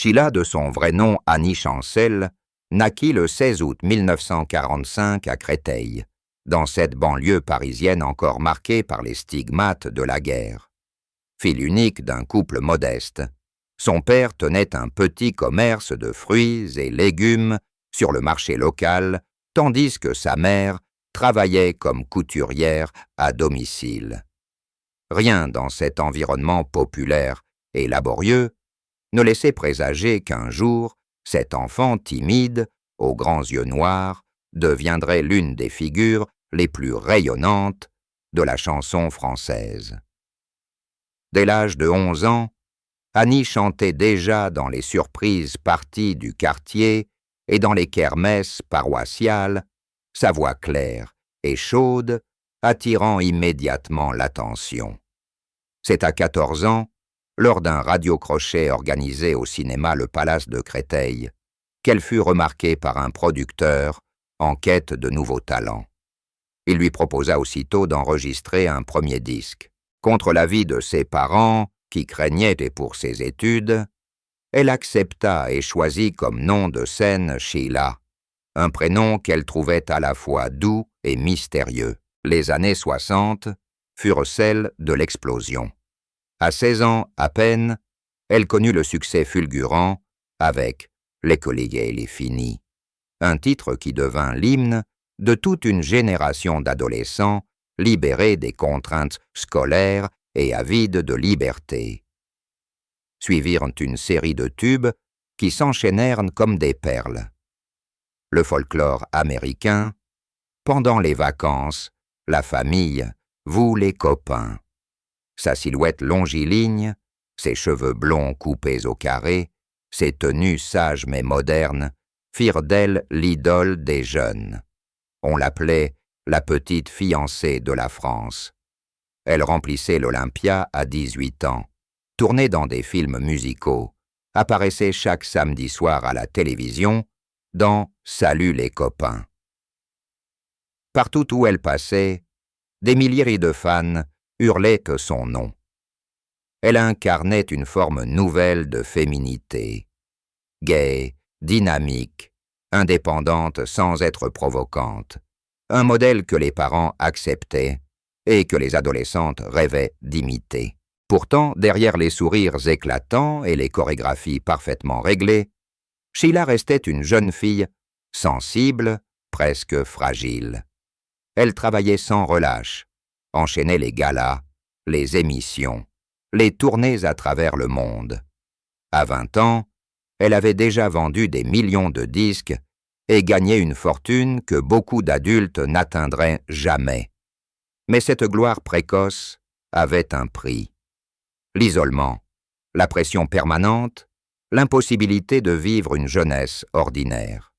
Sheila, de son vrai nom Annie Chancel, naquit le 16 août 1945 à Créteil, dans cette banlieue parisienne encore marquée par les stigmates de la guerre. Fille unique d'un couple modeste, son père tenait un petit commerce de fruits et légumes sur le marché local, tandis que sa mère travaillait comme couturière à domicile. Rien dans cet environnement populaire et laborieux ne laissait présager qu'un jour, cet enfant timide, aux grands yeux noirs, deviendrait l'une des figures les plus rayonnantes de la chanson française. Dès l'âge de 11 ans, Annie chantait déjà dans les surprises parties du quartier et dans les kermesses paroissiales, sa voix claire et chaude attirant immédiatement l'attention. C'est à 14 ans, lors d'un radio-crochet organisé au cinéma Le Palace de Créteil, qu'elle fut remarquée par un producteur en quête de nouveaux talents. Il lui proposa aussitôt d'enregistrer un premier disque. Contre l'avis de ses parents, qui craignaient pour ses études, elle accepta et choisit comme nom de scène Sheila, un prénom qu'elle trouvait à la fois doux et mystérieux. Les années 60 furent celles de l'explosion. À 16 ans à peine, elle connut le succès fulgurant avec « L'écolier est fini », un titre qui devint l'hymne de toute une génération d'adolescents libérés des contraintes scolaires et avides de liberté. Suivirent une série de tubes qui s'enchaînèrent comme des perles. Le folklore américain, pendant les vacances, la famille, vous les copains. Sa silhouette longiligne, ses cheveux blonds coupés au carré, ses tenues sages mais modernes, firent d'elle l'idole des jeunes. On l'appelait la petite fiancée de la France. Elle remplissait l'Olympia à 18 ans, tournait dans des films musicaux, apparaissait chaque samedi soir à la télévision dans « Salut les copains ». Partout où elle passait, des milliers de fans hurlaient que son nom. Elle incarnait une forme nouvelle de féminité, gaie, dynamique, indépendante sans être provocante, un modèle que les parents acceptaient et que les adolescentes rêvaient d'imiter. Pourtant, derrière les sourires éclatants et les chorégraphies parfaitement réglées, Sheila restait une jeune fille sensible, presque fragile. Elle travaillait sans relâche, enchaînait les galas, les émissions, les tournées à travers le monde. À 20 ans, elle avait déjà vendu des millions de disques et gagné une fortune que beaucoup d'adultes n'atteindraient jamais. Mais cette gloire précoce avait un prix. L'isolement, la pression permanente, l'impossibilité de vivre une jeunesse ordinaire.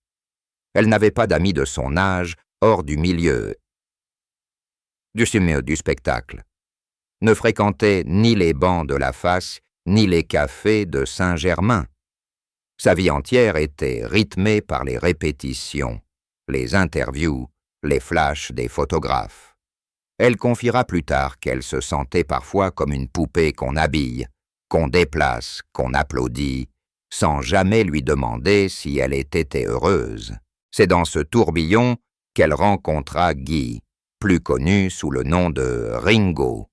Elle n'avait pas d'amis de son âge hors du milieu du spectacle, ne fréquentait ni les bancs de la Face, ni les cafés de Saint-Germain. Sa vie entière était rythmée par les répétitions, les interviews, les flashs des photographes. Elle confiera plus tard qu'elle se sentait parfois comme une poupée qu'on habille, qu'on déplace, qu'on applaudit, sans jamais lui demander si elle était heureuse. C'est dans ce tourbillon qu'elle rencontra Guy, plus connu sous le nom de Ringo.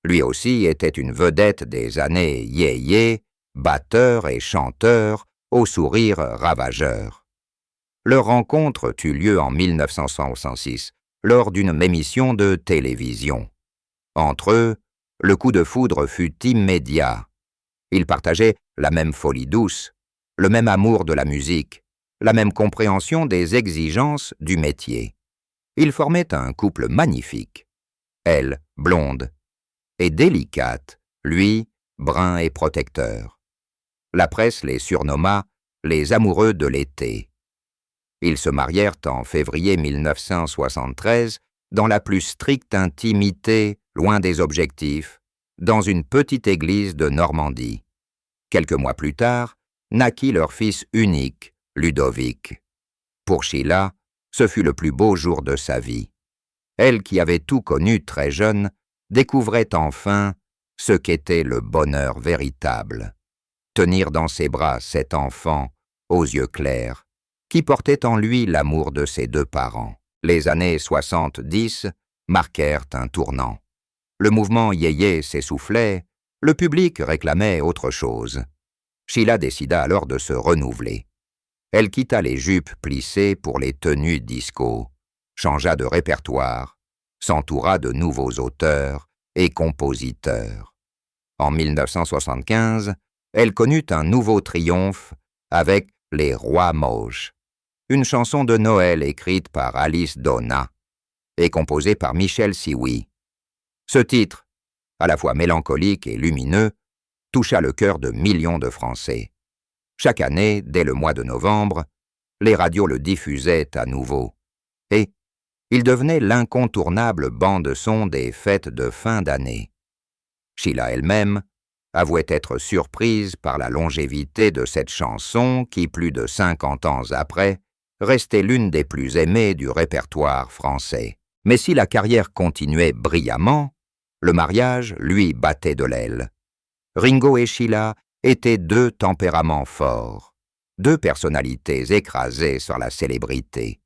Lui aussi était une vedette des années yé-yé, batteur et chanteur, au sourire ravageur. Leur rencontre eut lieu en 1966, lors d'une émission de télévision. Entre eux, le coup de foudre fut immédiat. Ils partageaient la même folie douce, le même amour de la musique, la même compréhension des exigences du métier. Ils formaient un couple magnifique. Elle, blonde, et délicate, lui, brun et protecteur. La presse les surnomma les amoureux de l'été. Ils se marièrent en février 1973 dans la plus stricte intimité, loin des objectifs, dans une petite église de Normandie. Quelques mois plus tard, naquit leur fils unique, Ludovic. Pour Sheila, ce fut le plus beau jour de sa vie. Elle, qui avait tout connu très jeune, découvrait enfin ce qu'était le bonheur véritable. tenir dans ses bras cet enfant aux yeux clairs, qui portait en lui l'amour de ses deux parents. Les années 70 marquèrent un tournant. Le mouvement yéyé s'essoufflait, le public réclamait autre chose. Sheila décida alors de se renouveler. Elle quitta les jupes plissées pour les tenues disco, changea de répertoire, s'entoura de nouveaux auteurs et compositeurs. En 1975, elle connut un nouveau triomphe avec Les Rois Moches, une chanson de Noël écrite par Alice Donna et composée par Michel Sioui. Ce titre, à la fois mélancolique et lumineux, toucha le cœur de millions de Français. Chaque année, dès le mois de novembre, les radios le diffusaient à nouveau, et il devenait l'incontournable bande-son des fêtes de fin d'année. Sheila elle-même avouait être surprise par la longévité de cette chanson qui, plus de 50 ans après, restait l'une des plus aimées du répertoire français. Mais si la carrière continuait brillamment, le mariage, lui, battait de l'aile. Ringo et Sheila étaient deux tempéraments forts, deux personnalités écrasées sur la célébrité.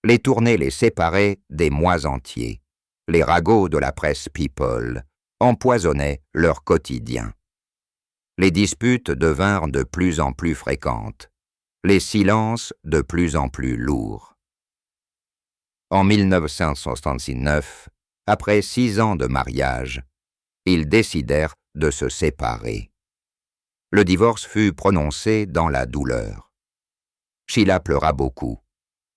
Les tournées les séparaient des mois entiers. Les ragots de la presse people empoisonnaient leur quotidien. Les disputes devinrent de plus en plus fréquentes, les silences de plus en plus lourds. En 1979, après 6 ans de mariage, ils décidèrent de se séparer. Le divorce fut prononcé dans la douleur. Sheila pleura beaucoup.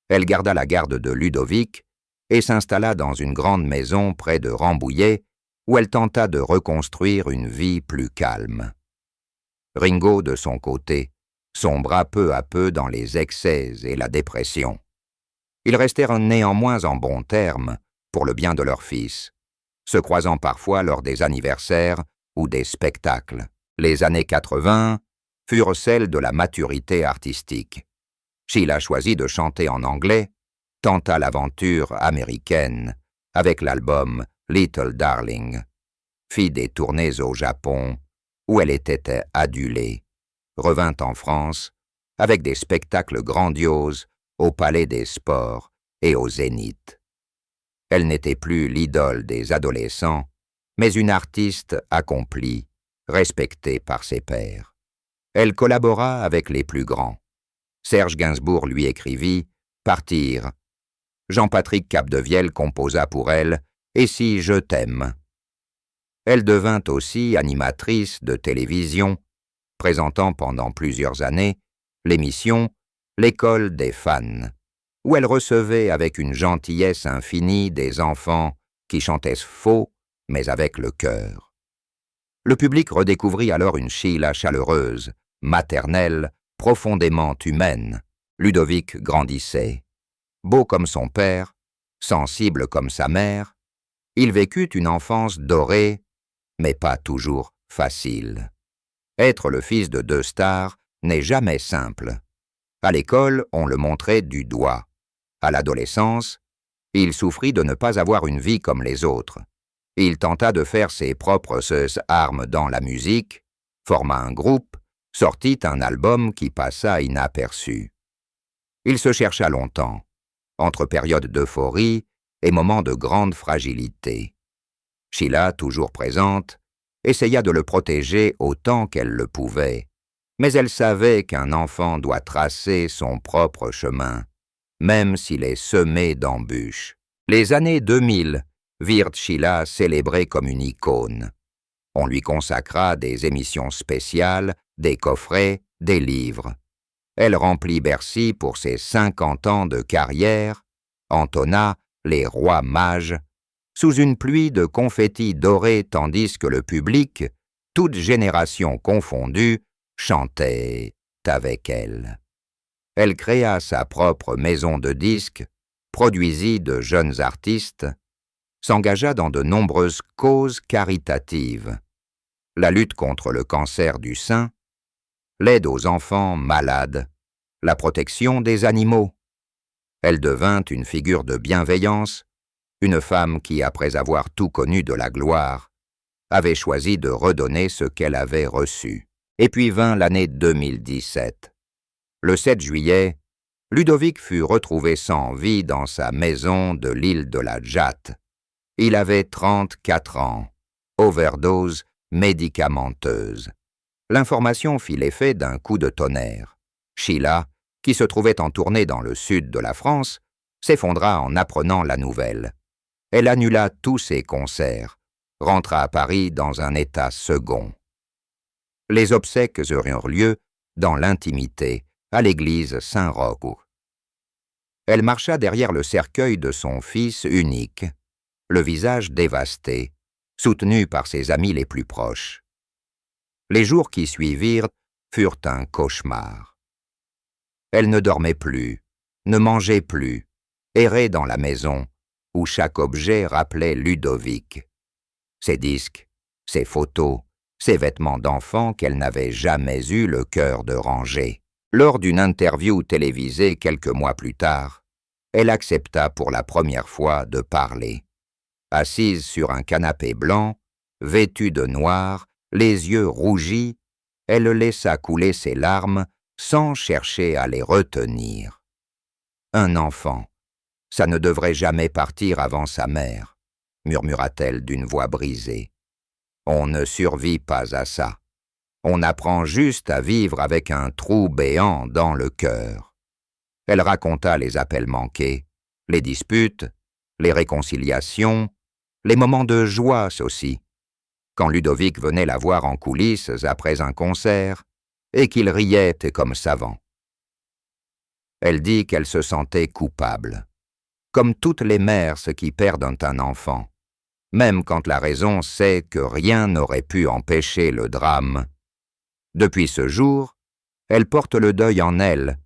Elle garda la garde de Ludovic et s'installa dans une grande maison près de Rambouillet où elle tenta de reconstruire une vie plus calme. Ringo, de son côté, sombra peu à peu dans les excès et la dépression. Ils restèrent néanmoins en bons termes pour le bien de leur fils, se croisant parfois lors des anniversaires ou des spectacles. Les années 80 furent celles de la maturité artistique. Sheila choisit de chanter en anglais, tenta l'aventure américaine avec l'album Little Darling, fit des tournées au Japon où elle était adulée, revint en France avec des spectacles grandioses au Palais des Sports et au Zénith. Elle n'était plus l'idole des adolescents, mais une artiste accomplie, respectée par ses pairs. Elle collabora avec les plus grands. Serge Gainsbourg lui écrivit « Partir ». Jean-Patrick Capdevielle composa pour elle « Et si je t'aime ». Elle devint aussi animatrice de télévision, présentant pendant plusieurs années l'émission « L'école des fans », où elle recevait avec une gentillesse infinie des enfants qui chantaient faux, mais avec le cœur. Le public redécouvrit alors une Sheila chaleureuse, maternelle, profondément humaine. Ludovic grandissait. Beau comme son père, sensible comme sa mère, il vécut une enfance dorée, mais pas toujours facile. Être le fils de 2 stars n'est jamais simple. À l'école, on le montrait du doigt. À l'adolescence, il souffrit de ne pas avoir une vie comme les autres. Il tenta de faire ses propres armes dans la musique, forma un groupe, sortit un album qui passa inaperçu. Il se chercha longtemps, entre périodes d'euphorie et moments de grande fragilité. Sheila, toujours présente, essaya de le protéger autant qu'elle le pouvait, mais elle savait qu'un enfant doit tracer son propre chemin, même s'il est semé d'embûches. Les années 2000 virent Sheila célébrée comme une icône. On lui consacra des émissions spéciales, des coffrets, des livres. Elle remplit Bercy pour ses 50 ans de carrière, entonna Les Rois Mages, sous une pluie de confettis dorés tandis que le public, toute génération confondue, chantait avec elle. Elle créa sa propre maison de disques, produisit de jeunes artistes, s'engagea dans de nombreuses causes caritatives. La lutte contre le cancer du sein, l'aide aux enfants malades, la protection des animaux. Elle devint une figure de bienveillance, une femme qui, après avoir tout connu de la gloire, avait choisi de redonner ce qu'elle avait reçu. Et puis vint l'année 2017. Le 7 juillet, Ludovic fut retrouvé sans vie dans sa maison de l'île de la Jatte. Il avait 34 ans, overdose médicamenteuse. L'information fit l'effet d'un coup de tonnerre. Sheila, qui se trouvait en tournée dans le sud de la France, s'effondra en apprenant la nouvelle. Elle annula tous ses concerts, rentra à Paris dans un état second. Les obsèques eurent lieu dans l'intimité, à l'église Saint-Roch. Elle marcha derrière le cercueil de son fils unique, le visage dévasté, soutenu par ses amis les plus proches. Les jours qui suivirent furent un cauchemar. Elle ne dormait plus, ne mangeait plus, errait dans la maison, où chaque objet rappelait Ludovic. Ses disques, ses photos, ses vêtements d'enfant qu'elle n'avait jamais eu le cœur de ranger. Lors d'une interview télévisée quelques mois plus tard, elle accepta pour la première fois de parler. Assise sur un canapé blanc, vêtue de noir, les yeux rougis, elle laissa couler ses larmes sans chercher à les retenir. Un enfant, ça ne devrait jamais partir avant sa mère, murmura-t-elle d'une voix brisée. On ne survit pas à ça. On apprend juste à vivre avec un trou béant dans le cœur. Elle raconta les appels manqués, les disputes, les réconciliations, les moments de joie aussi, quand Ludovic venait la voir en coulisses après un concert et qu'il riait comme savant. Elle dit qu'elle se sentait coupable, comme toutes les mères qui perdent un enfant, même quand la raison sait que rien n'aurait pu empêcher le drame. Depuis ce jour, elle porte le deuil en elle,